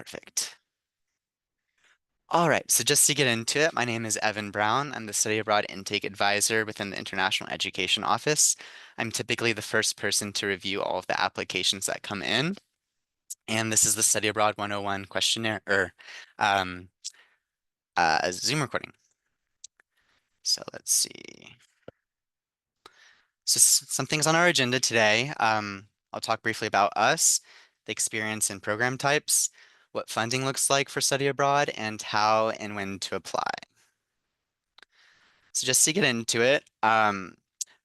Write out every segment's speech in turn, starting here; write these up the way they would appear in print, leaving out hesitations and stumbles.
Perfect. All right, so just to get into it, my name is Evan Brown. I'm the Study Abroad Intake Advisor within the International Education Office. I'm typically the first person to review all of the applications that come in. And this is the Study Abroad 101 questionnaire or um, Zoom recording. So let's see. So some things on our agenda today. I'll talk briefly about us, the experience and program types, what funding looks like for study abroad, and how and when to apply. So just to get into it,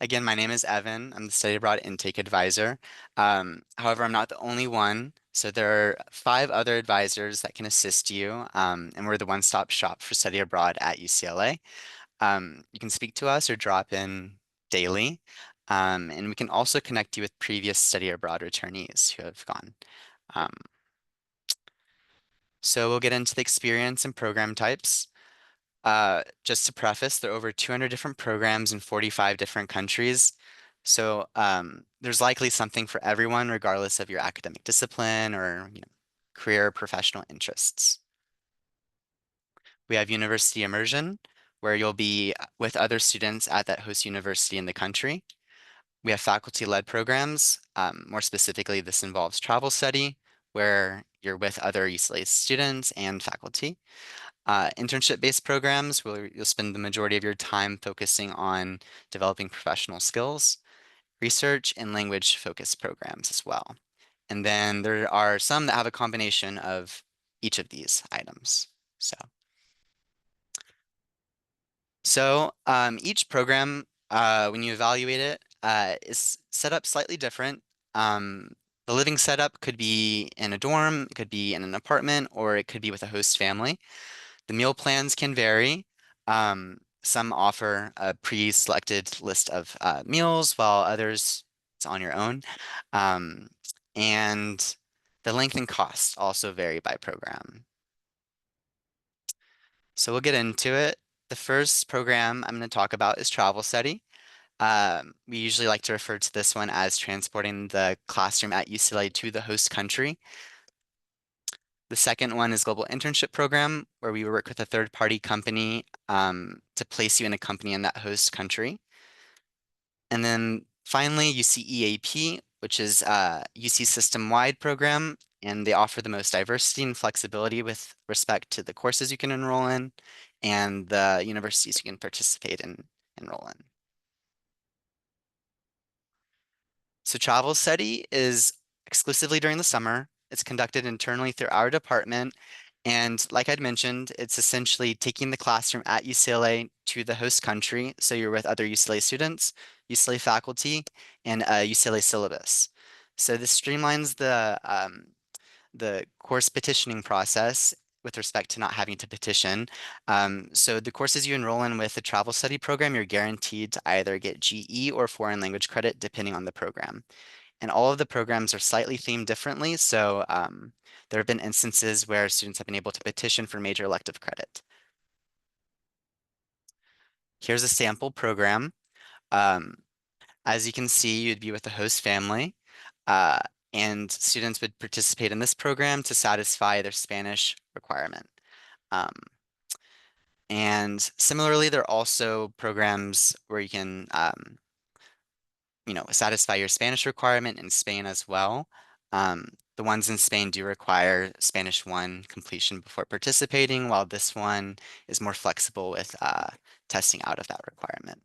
again, my name is Evan. I'm the Study Abroad Intake Advisor. However, I'm not the only one. So there are 5 other advisors that can assist you, and we're the one-stop shop for study abroad at UCLA. You can speak to us or drop in daily, and we can also connect you with previous study abroad returnees who have gone. Um, so we'll get into the experience and program types. Just to preface, there are over 200 different programs in 45 different countries. So there's likely something for everyone, regardless of your academic discipline or career or professional interests. We have university immersion, where you'll be with other students at that host university in the country. We have faculty-led programs. More specifically, this involves travel study, where you're with other UCLA students and faculty. Internship-based programs where you'll spend the majority of your time focusing on developing professional skills, research, and language-focused programs as well. And then there are some that have a combination of each of these items. So each program, when you evaluate it, is set up slightly different. Um, the living setup could be in a dorm, it could be in an apartment, or it could be with a host family. The meal plans can vary. Some offer a pre-selected list of meals, while others it's on your own. Um, and the length and cost also vary by program. So we'll get into it. The first program I'm going to talk about is travel study. We usually like to refer to this one as transporting the classroom at UCLA to the host country. The second one is Global Internship Program, where we work with a third-party company to place you in a company in that host country. And then finally, UC EAP, which is a UC system-wide program, and they offer the most diversity and flexibility with respect to the courses you can enroll in and the universities you can participate in enroll in. So travel study is exclusively during the summer. It's conducted internally through our department. And like I'd mentioned, it's essentially taking the classroom at UCLA to the host country. So you're with other UCLA students, UCLA faculty, and a UCLA syllabus. So this streamlines the course petitioning process with respect to not having to petition. So the courses you enroll in with the travel study program, you're guaranteed to either get GE or foreign language credit, depending on the program. And all of the programs are slightly themed differently. So there have been instances where students have been able to petition for major elective credit. Here's a sample program. Um, as you can see, you'd be with the host family. Uh, and students would participate in this program to satisfy their Spanish requirement. Um, and similarly, there are also programs where you can, satisfy your Spanish requirement in Spain as well. The ones in Spain do require Spanish 1 completion before participating, while this one is more flexible with testing out of that requirement.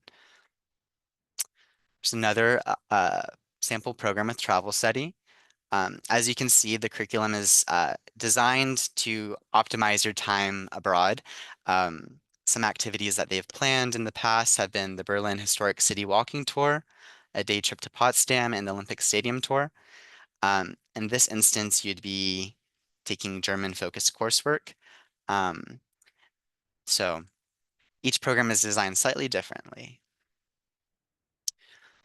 There's another sample program with travel study. As you can see, the curriculum is designed to optimize your time abroad. Some activities that they've planned in the past have been the Berlin Historic City Walking Tour, a day trip to Potsdam, and the Olympic Stadium Tour. In this instance, you'd be taking German-focused coursework. So each program is designed slightly differently.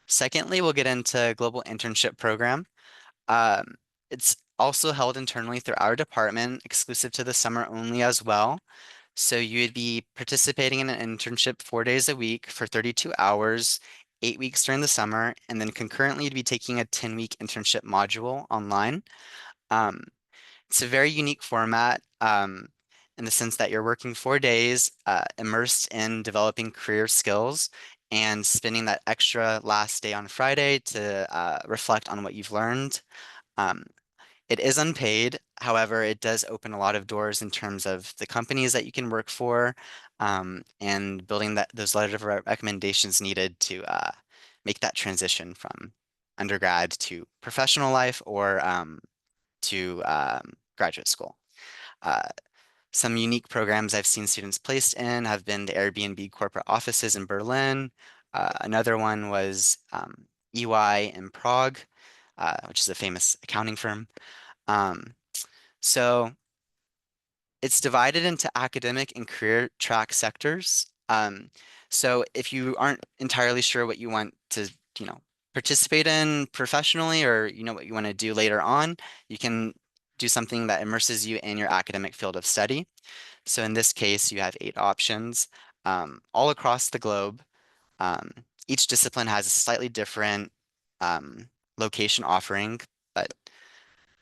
Secondly, we'll get into Global Internship Program. It's also held internally through our department, exclusive to the summer only as well. So you would be participating in an internship 4 days a week for 32 hours, 8 weeks during the summer, and then concurrently you'd be taking a 10-week internship module online. Um, It's a very unique format in the sense that you're working 4 days immersed in developing career skills and spending that extra last day on Friday to reflect on what you've learned. Um, it is unpaid. However, it does open a lot of doors in terms of the companies that you can work for and building those letters of recommendations needed to make that transition from undergrad to professional life or to graduate school. Uh, some unique programs I've seen students placed in have been the Airbnb corporate offices in Berlin. Another one was EY in Prague, which is a famous accounting firm. Um, so it's divided into academic and career track sectors. So if you aren't entirely sure what you want to, you know, participate in professionally or you know what you want to do later on, you can do something that immerses you in your academic field of study. So in this case, you have 8 options all across the globe. Um, each discipline has a slightly different um, location offering, but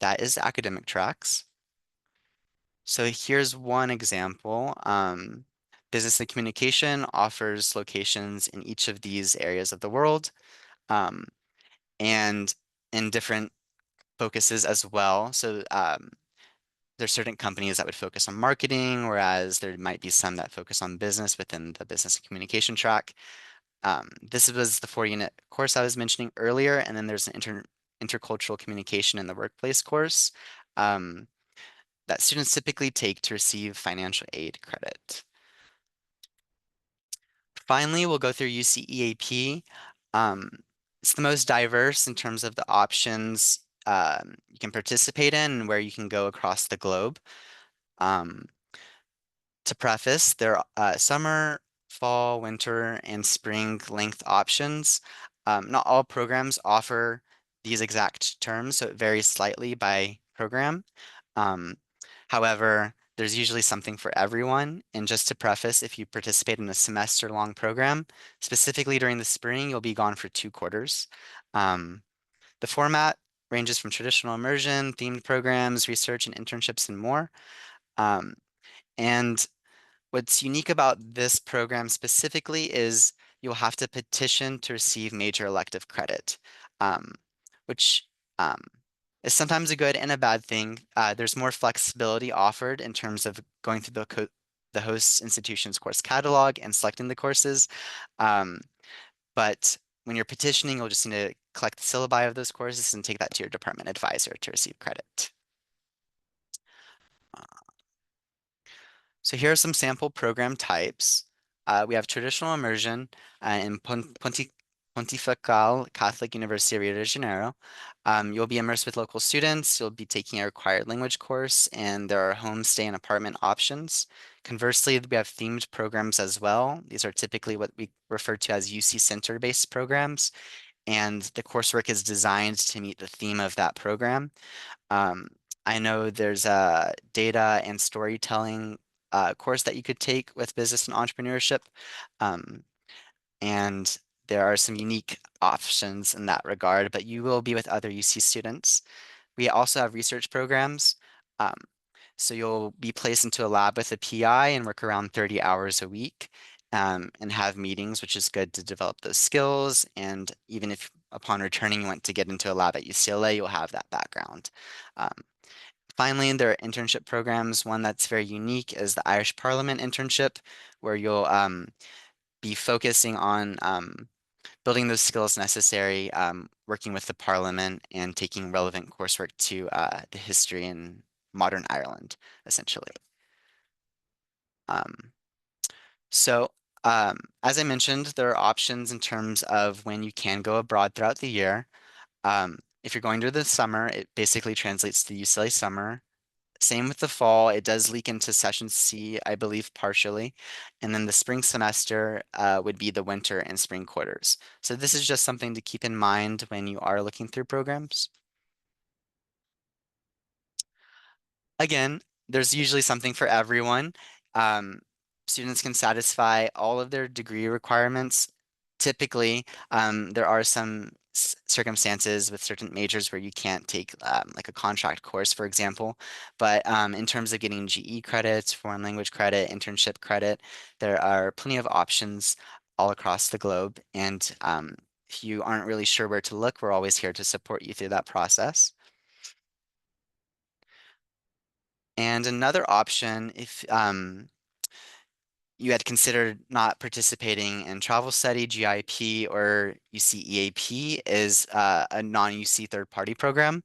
that is academic tracks. So here's one example. Business and communication offers locations in each of these areas of the world um, and in different focuses as well. So there's certain companies that would focus on marketing, whereas there might be some that focus on business within the business and communication track. This was the 4-unit course I was mentioning earlier, and then there's an intercultural communication in the workplace course. Um, that students typically take to receive financial aid credit. Finally, we'll go through UCEAP. Um, it's the most diverse in terms of the options you can participate in and where you can go across the globe. Um, to preface, there are summer, fall, winter, and spring length options. Not all programs offer these exact terms, so it varies slightly by program. Um, However, there's usually something for everyone. And just to preface, if you participate in a semester-long program, specifically during the spring, you'll be gone for 2 quarters. Um, the format ranges from traditional immersion, themed programs, research and internships, and more. Um, and what's unique about this program specifically is you'll have to petition to receive major elective credit, um, which um, is sometimes a good and a bad thing. There's more flexibility offered in terms of going through the host institution's course catalog and selecting the courses. Um, but when you're petitioning, you'll just need to collect the syllabi of those courses and take that to your department advisor to receive credit. So here are some sample program types. We have traditional immersion in Pontifical Catholic University of Rio de Janeiro. You'll be immersed with local students. You'll be taking a required language course, and there are homestay and apartment options. Conversely, we have themed programs as well. These are typically what we refer to as UC Center-based programs, and the coursework is designed to meet the theme of that program. Um, I know there's a data and storytelling course that you could take with business and entrepreneurship. Um, and there are some unique options in that regard, but you will be with other UC students. We also have research programs. Um, so you'll be placed into a lab with a PI and work around 30 hours a week and have meetings, which is good to develop those skills. And even if upon returning you want to get into a lab at UCLA, you'll have that background. Um, Finally, there are internship programs. One that's very unique is the Irish Parliament internship, where you'll be focusing on building those skills necessary, working with the Parliament and taking relevant coursework to the history in modern Ireland, essentially. Um, so, as I mentioned, there are options in terms of when you can go abroad throughout the year. If you're going to the summer, it basically translates to UCLA summer. Same with the fall, it does leak into session C, I believe, partially. And then the spring semester would be the winter and spring quarters. So this is just something to keep in mind when you are looking through programs. Again, there's usually something for everyone. Um, Students can satisfy all of their degree requirements. Typically, there are some circumstances with certain majors where you can't take like a contract course, for example. But in terms of getting GE credits, foreign language credit, internship credit, there are plenty of options all across the globe. And if you aren't really sure where to look, we're always here to support you through that process. And another option, if you had considered not participating in travel study, GIP, or UC EAP, is a non-UC third-party program.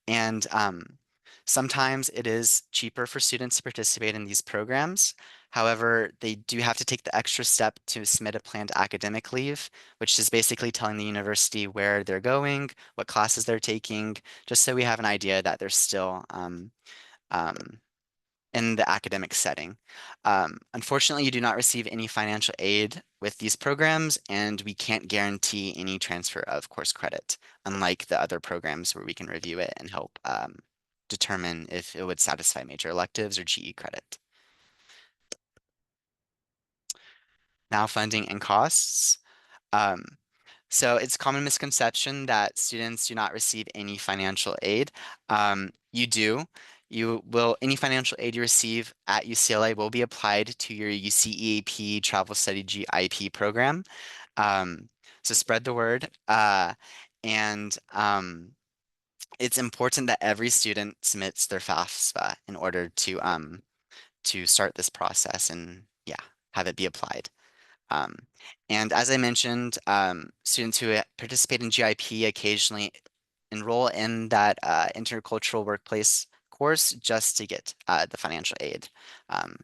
And sometimes it is cheaper for students to participate in these programs. However, they do have to take the extra step to submit a planned academic leave, which is basically telling the university where they're going, what classes they're taking, just so we have an idea that they're still um, in the academic setting. Unfortunately, you do not receive any financial aid with these programs, and we can't guarantee any transfer of course credit, unlike the other programs where we can review it and help determine if it would satisfy major electives or GE credit. Now, funding and costs. Um, so it's a common misconception that students do not receive any financial aid. You do. You will, any financial aid you receive at UCLA will be applied to your UCEAP Travel Study GIP program. Um, so spread the word. And it's important that every student submits their FAFSA in order to start this process and yeah, have it be applied. Um, and as I mentioned, students who participate in GIP occasionally enroll in that intercultural workplace course just to get the financial aid, um,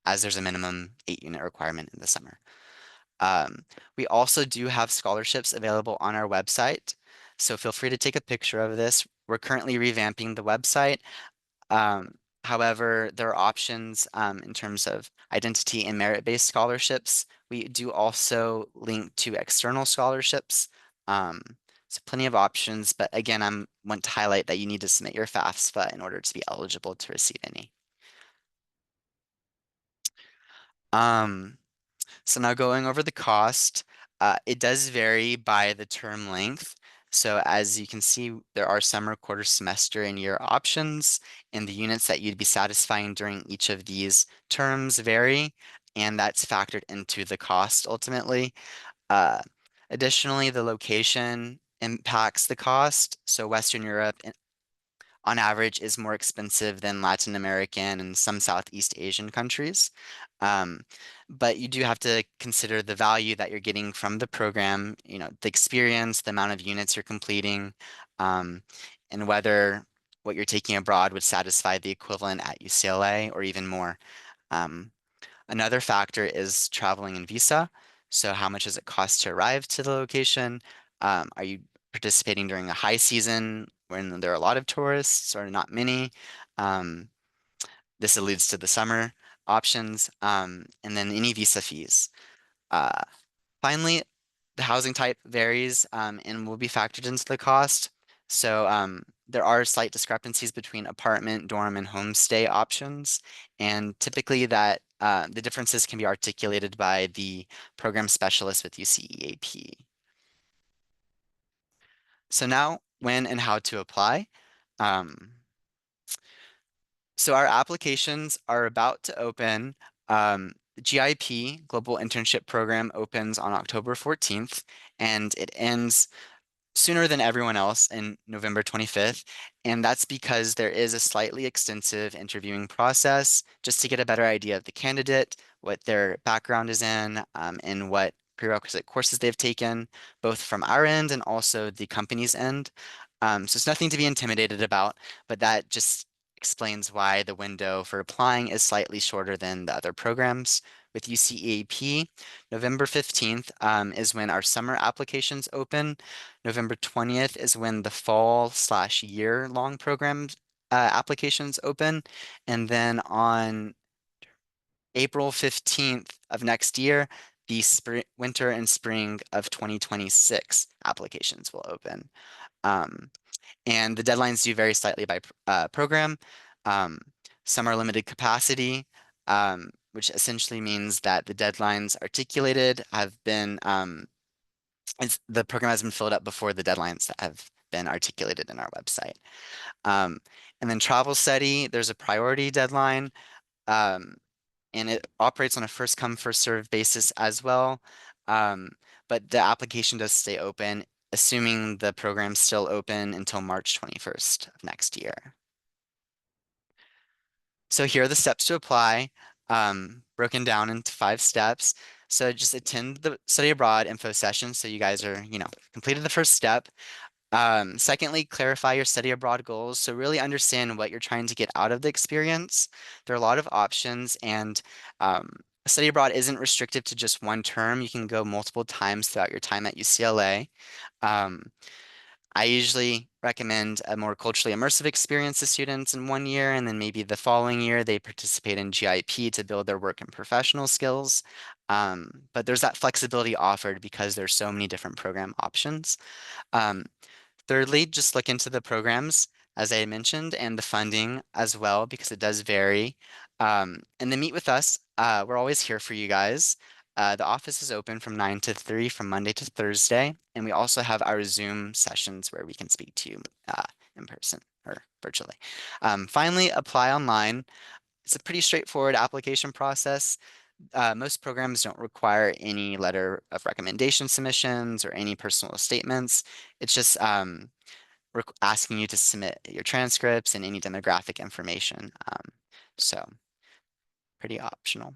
as there's a minimum 8-unit requirement in the summer. We also do have scholarships available on our website, so feel free to take a picture of this. We're currently revamping the website. Um, However, there are options in terms of identity and merit-based scholarships. We do also link to external scholarships. Um, so plenty of options, but again, I want to highlight that you need to submit your FAFSA in order to be eligible to receive any. Um, So now going over the cost, it does vary by the term length. So as you can see, there are summer, quarter semester, and year options, and the units that you'd be satisfying during each of these terms vary, and that's factored into the cost ultimately. Uh, Additionally, the location impacts the cost. So Western Europe on average is more expensive than Latin American and some Southeast Asian countries. Um, but you do have to consider the value that you're getting from the program, you know, the experience, the amount of units you're completing, um, and whether what you're taking abroad would satisfy the equivalent at UCLA or even more. Um, Another factor is traveling and visa. So how much does it cost to arrive to the location? Are you participating during a high season when there are a lot of tourists or not many? Um, this alludes to the summer options, and then any visa fees. Uh, Finally, the housing type varies and will be factored into the cost. So there are slight discrepancies between apartment, dorm, and homestay options, and typically that the differences can be articulated by the program specialist with UCEAP. So now, when and how to apply. Um, So our applications are about to open. The GIP, Global Internship Program, opens on October 14th, and it ends sooner than everyone else in November 25th. And that's because there is a slightly extensive interviewing process just to get a better idea of the candidate, what their background is in, and what prerequisite courses they've taken, both from our end and also the company's end. So it's nothing to be intimidated about, but that just explains why the window for applying is slightly shorter than the other programs. With UCEAP, November 15th is when our summer applications open. November 20th is when the fall/year-long program applications open. And then on April 15th of next year, the spring, winter and spring of 2026 applications will open. Um, and the deadlines do vary slightly by program. Um, some are limited capacity, which essentially means that the deadlines articulated have been the program has been filled up before the deadlines that have been articulated in our website. Um, and then travel study, there's a priority deadline, um, and it operates on a first come, first served basis as well. Um, but the application does stay open, assuming the program's still open until March 21st of next year. So here are the steps to apply, broken down into 5 steps. So just attend the study abroad info session. So you guys are, completed the first step. Secondly, clarify your study abroad goals. So really understand what you're trying to get out of the experience. There are a lot of options, and study abroad isn't restricted to just one term. You can go multiple times throughout your time at UCLA. Um, I usually recommend a more culturally immersive experience to students in one year, and then maybe the following year they participate in GIP to build their work and professional skills. But there's that flexibility offered because there's so many different program options. Um, Thirdly, just look into the programs, as I mentioned, and the funding as well, because it does vary. And then meet with us. We're always here for you guys. The office is open from 9 to 3 from Monday to Thursday. And we also have our Zoom sessions where we can speak to you in person or virtually. Finally, apply online. It's a pretty straightforward application process. Most programs don't require any letter of recommendation submissions or any personal statements. It's just asking you to submit your transcripts and any demographic information. So pretty optional.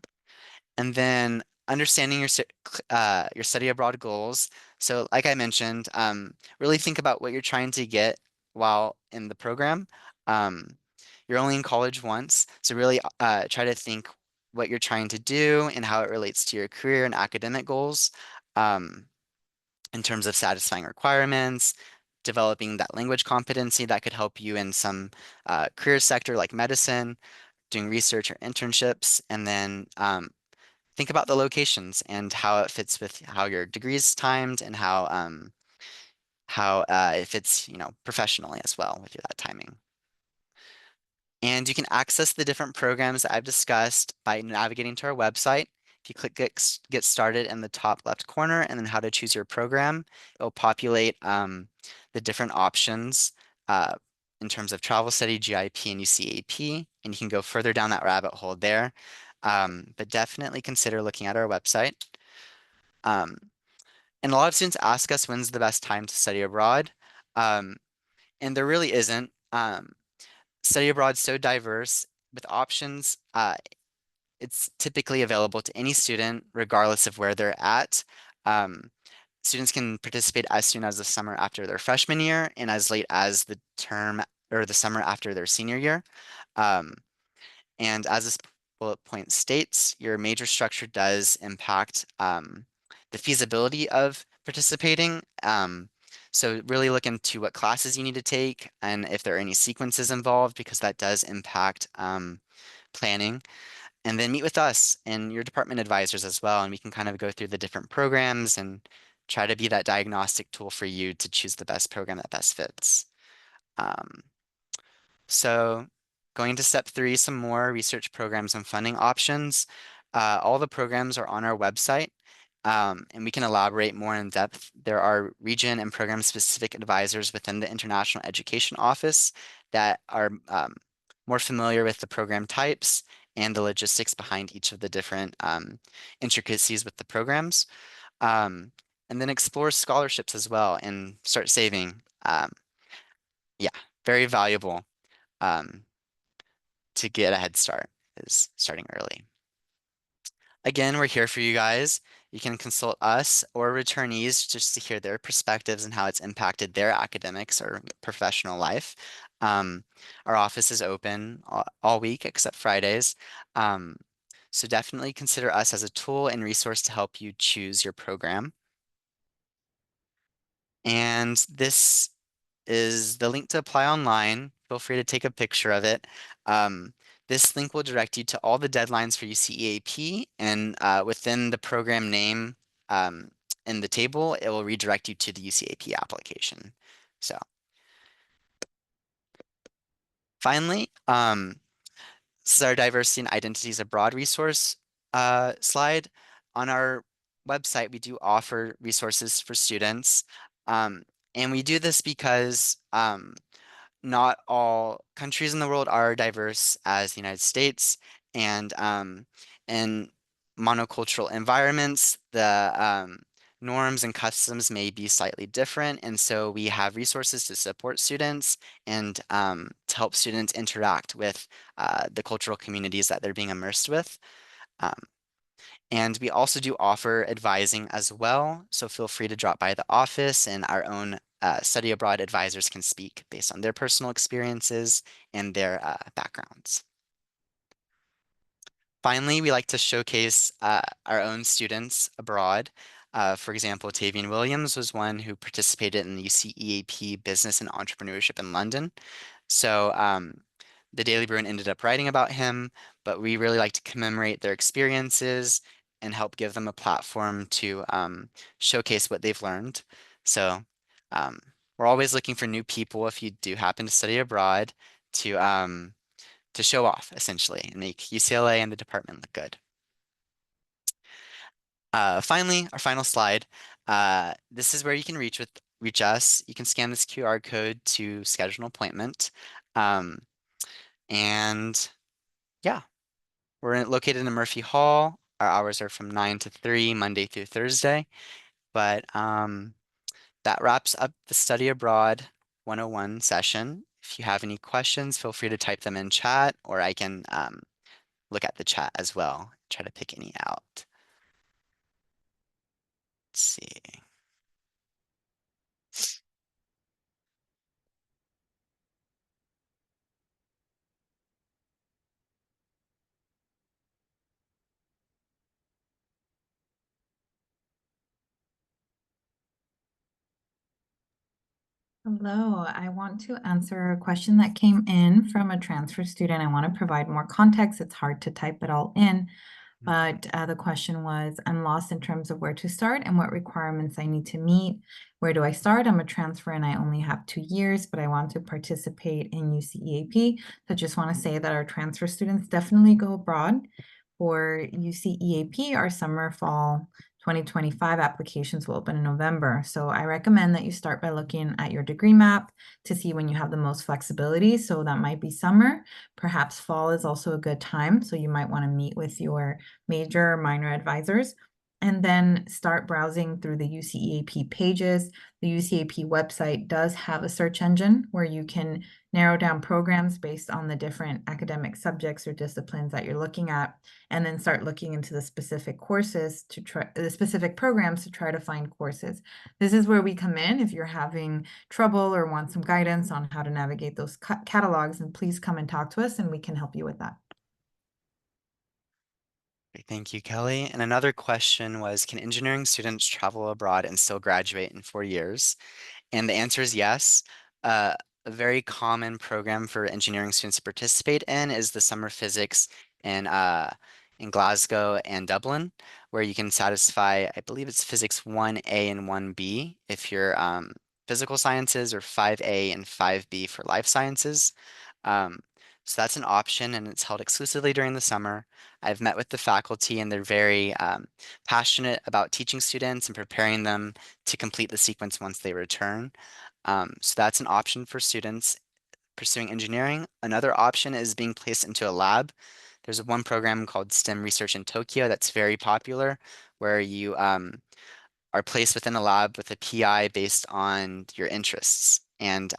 And then understanding your study abroad goals. So like I mentioned, really think about what you're trying to get while in the program. Um, you're only in college once, so really try to think what you're trying to do and how it relates to your career and academic goals. Um, in terms of satisfying requirements, developing that language competency that could help you in some career sector like medicine, doing research or internships, and then think about the locations and how it fits with how your degree is timed and how it fits, professionally as well with that timing. And you can access the different programs that I've discussed by navigating to our website. If you click get started in the top left corner and then how to choose your program, it will populate the different options uh, in terms of travel study, GIP, and UCAP. And you can go further down that rabbit hole there. But definitely consider looking at our website. Um, and a lot of students ask us when's the best time to study abroad. Um, and there really isn't. Study abroad is so diverse with options. It's typically available to any student, regardless of where they're at. Um, Students can participate as soon as the summer after their freshman year and as late as the term or the summer after their senior year. Um, and as this bullet point states, your major structure does impact the feasibility of participating. So really look into what classes you need to take and if there are any sequences involved, because that does impact planning. And then meet with us and your department advisors as well, and we can kind of go through the different programs and try to be that diagnostic tool for you to choose the best program that best fits. Um, so going to step 3, some more research programs and funding options. All the programs are on our website, and we can elaborate more in depth. There are region and program specific advisors within the International Education Office that are more familiar with the program types and the logistics behind each of the different intricacies with the programs. Um, and then explore scholarships as well and start saving. Yeah, very valuable um, to get a head start is starting early. Again, we're here for you guys. You can consult us or returnees just to hear their perspectives and how it's impacted their academics or professional life. Um, our office is open all week except Fridays. Um, so definitely consider us as a tool and resource to help you choose your program. And this is the link to apply online. Feel free to take a picture of it. Um, this link will direct you to all the deadlines for UCEAP, and within the program name um, in the table, it will redirect you to the UCAP application. So finally, this is our diversity and identities abroad resource slide. On our website, we do offer resources for students. Um, and we do this because not all countries in the world are diverse as the United States, and in monocultural environments, the norms and customs may be slightly different, and so we have resources to support students and to help students interact with the cultural communities that they're being immersed with. Um, and we also do offer advising as well, so feel free to drop by the office, and our own study abroad advisors can speak based on their personal experiences and their backgrounds. Finally, we like to showcase our own students abroad. For example, Tavian Williams was one who participated in the UCEAP Business and Entrepreneurship in London. So the Daily Bruin ended up writing about him, but we really like to commemorate their experiences and help give them a platform to showcase what they've learned. So um, we're always looking for new people if you do happen to study abroad to to show off essentially and make UCLA and the department look good. Finally, our final slide. This is where you can reach us. You can scan this QR code to schedule an appointment. Um, and yeah, located in Murphy Hall. Our hours are from 9 to 3, Monday through Thursday. But that wraps up the Study Abroad 101 session. If you have any questions, feel free to type them in chat, or I can look at the chat as well, try to pick any out. Let's see. Hello, I want to answer a question that came in from a transfer student. I want to provide more context. It's hard to type it all in, but the question was, I'm lost in terms of where to start and what requirements I need to meet. Where do I start? I'm a transfer and I only have 2 years, but I want to participate in UCEAP. So I just want to say that our transfer students definitely go abroad. For UCEAP, our summer, fall 2025 applications will open in November. So I recommend that you start by looking at your degree map to see when you have the most flexibility. So that might be summer. Perhaps fall is also a good time. So you might want to meet with your major or minor advisors and then start browsing through the UCEAP pages. The UCEAP website does have a search engine where you can narrow down programs based on the different academic subjects or disciplines that you're looking at, and then start looking into the specific courses to try the specific programs to try to find courses. This is where we come in. If you're having trouble or want some guidance on how to navigate those catalogs, and please come and talk to us and we can help you with that. Great, thank you, Kelly. And another question was, can engineering students travel abroad and still graduate in 4 years? And the answer is yes. Uh, a very common program for engineering students to participate in is the summer physics in in Glasgow and Dublin, where you can satisfy, I believe it's physics 1A and 1B if you're physical sciences, or 5A and 5B for life sciences. Um, so that's an option, and it's held exclusively during the summer. I've met with the faculty, and they're very passionate about teaching students and preparing them to complete the sequence once they return. So that's an option for students pursuing engineering. Another option is being placed into a lab. There's one program called STEM Research in Tokyo that's very popular, where you are placed within a lab with a PI based on your interests. And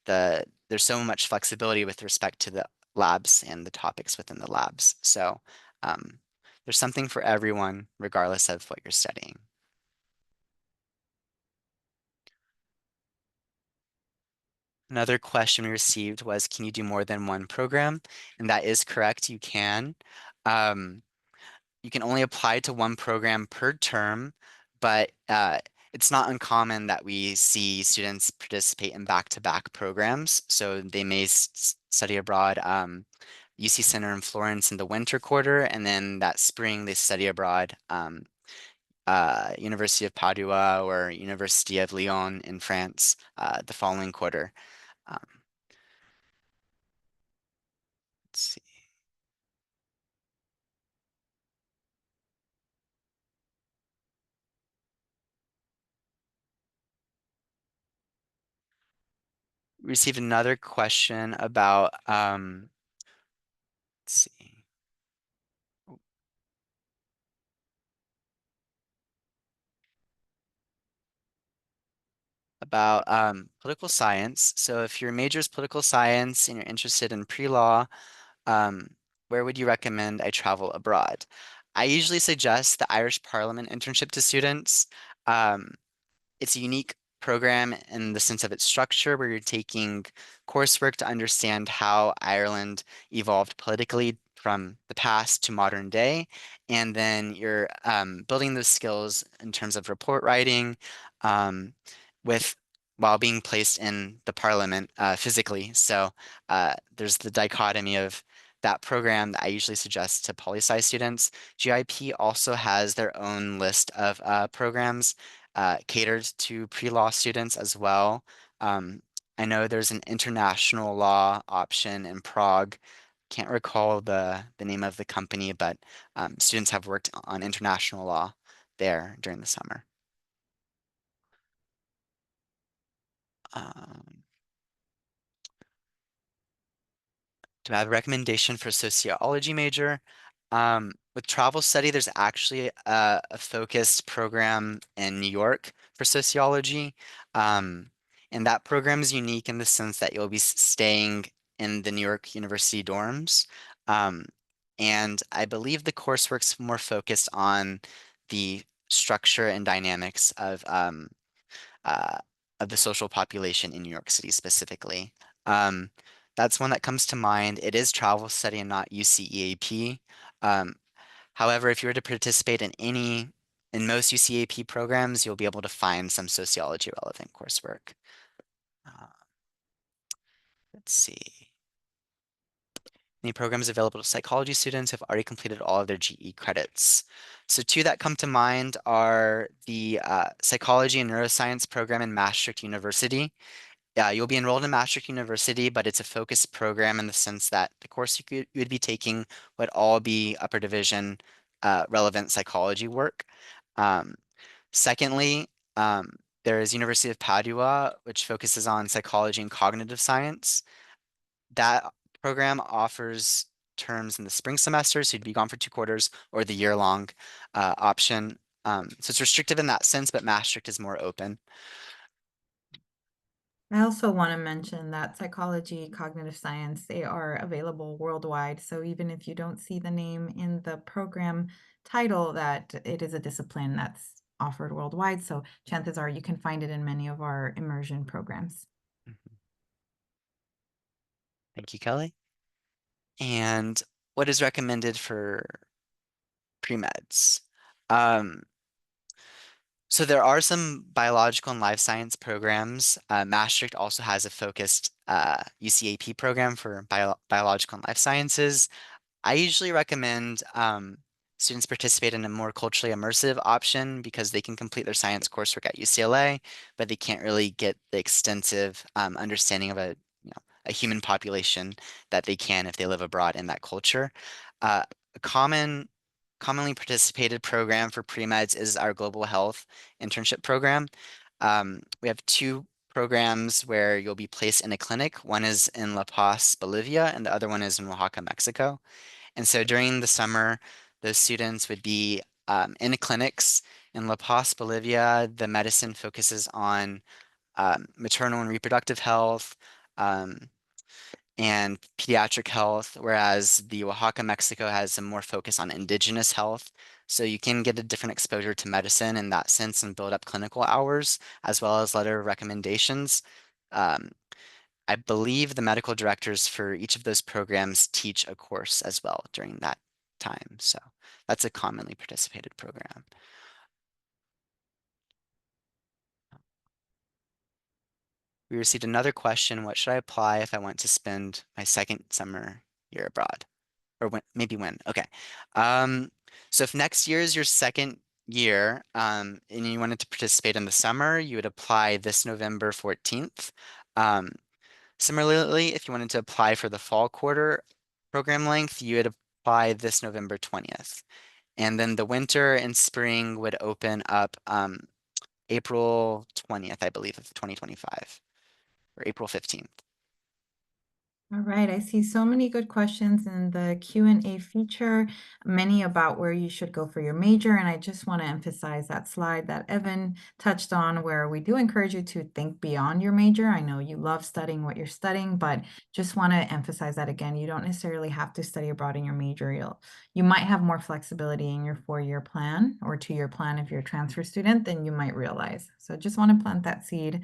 there's so much flexibility with respect to the labs and the topics within the labs. So um, there's something for everyone, regardless of what you're studying. Another question we received was, can you do more than one program? And that is correct, you can. Um, you can only apply to one program per term, but it's not uncommon that we see students participate in back-to-back programs. So they may study abroad UC Center in Florence in the winter quarter, and then that spring they study abroad University of Padua or University of Lyon in France the following quarter. Um, let's see. received another question about let's see. About political science. So if your major is political science and you're interested in pre-law, um, where would you recommend I travel abroad? I usually suggest the Irish Parliament internship to students. Um, it's a unique program in the sense of its structure, where you're taking coursework to understand how Ireland evolved politically from the past to modern day. And then you're building those skills in terms of report writing um, with while being placed in the parliament physically. So there's the dichotomy of that program that I usually suggest to poli-sci students. GIP also has their own list of programs catered to pre-law students as well. Um, I know there's an international law option in Prague. Can't recall the name of the company, but students have worked on international law there during the summer. Um, Do I have a recommendation for sociology major? With travel study, there's actually a focused program in New York for sociology. Um, and that program is unique in the sense that you'll be staying in the New York University dorms. Um, and I believe the coursework's more focused on the structure and dynamics uh, of the social population in New York City specifically. Um, that's one that comes to mind. It is travel study and not UCEAP. Um, However, if you were to participate in most UCAP programs, you'll be able to find some sociology relevant coursework. Uh, let's see. Any programs available to psychology students who have already completed all of their GE credits. So two that come to mind are the psychology and neuroscience program in Maastricht University. Yeah, you'll be enrolled in Maastricht University, but it's a focused program in the sense that the course you would be taking would all be upper division relevant psychology work. Um, Secondly, there is University of Padua, which focuses on psychology and cognitive science. That program offers terms in the spring semester, so you'd be gone for 2 quarters, or the year-long option. So it's restrictive in that sense, but Maastricht is more open. I also want to mention that psychology, cognitive science, they are available worldwide. So even if you don't see the name in the program title, that it is a discipline that's offered worldwide. So chances are you can find it in many of our immersion programs. Mhm. Thank you, Kelly. And what is recommended for pre-meds? Um, so there are some biological and life science programs. Maastricht also has a focused UCAP program for biological and life sciences. I usually recommend students participate in a more culturally immersive option because they can complete their science coursework at UCLA, but they can't really get the extensive understanding of a human population that they can if they live abroad in that culture. A commonly participated program for pre-meds is our global health internship program. We have two programs where you'll be placed in a clinic. One is in La Paz, Bolivia, and the other one is in Oaxaca, Mexico. And so during the summer, those students would be in clinics in La Paz, Bolivia. The medicine focuses on maternal and reproductive health and pediatric health, whereas the Oaxaca, Mexico has a more focus on indigenous health. So you can get a different exposure to medicine in that sense and build up clinical hours as well as letter of recommendations. Um, I believe the medical directors for each of those programs teach a course as well during that time. So that's a commonly participated program. We received another question. What should I apply if I want to spend my second summer year abroad? Or when, maybe when? Okay. Um, so if next year is your second year, and you wanted to participate in the summer, you would apply this November 14th. Um, Similarly, if you wanted to apply for the fall quarter program length, you would apply this November 20th. And then the winter and spring would open up April 20th, I believe, of 2025. or April 15th. All right, I see so many good questions in the Q&A feature, many about where you should go for your major. And I just want to emphasize that slide that Evan touched on, where we do encourage you to think beyond your major. I know you love studying what you're studying, but just want to emphasize that again, you don't necessarily have to study abroad in your major. You might have more flexibility in your 4-year plan or 2-year plan if you're a transfer student than you might realize. So just want to plant that seed.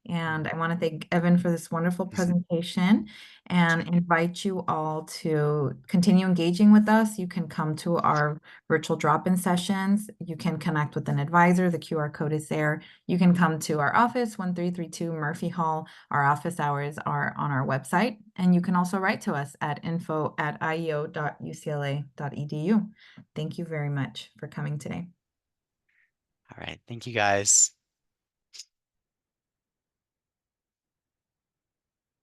And I want to thank Evan for this wonderful presentation and invite you all to continue engaging with us. You can come to our virtual drop-in sessions. You can connect with an advisor. The QR code is there. You can come to our office, 1332 Murphy Hall. Our office hours are on our website. And you can also write to us at info@ieo.ucla.edu. Thank you very much for coming today. All right. Thank you guys.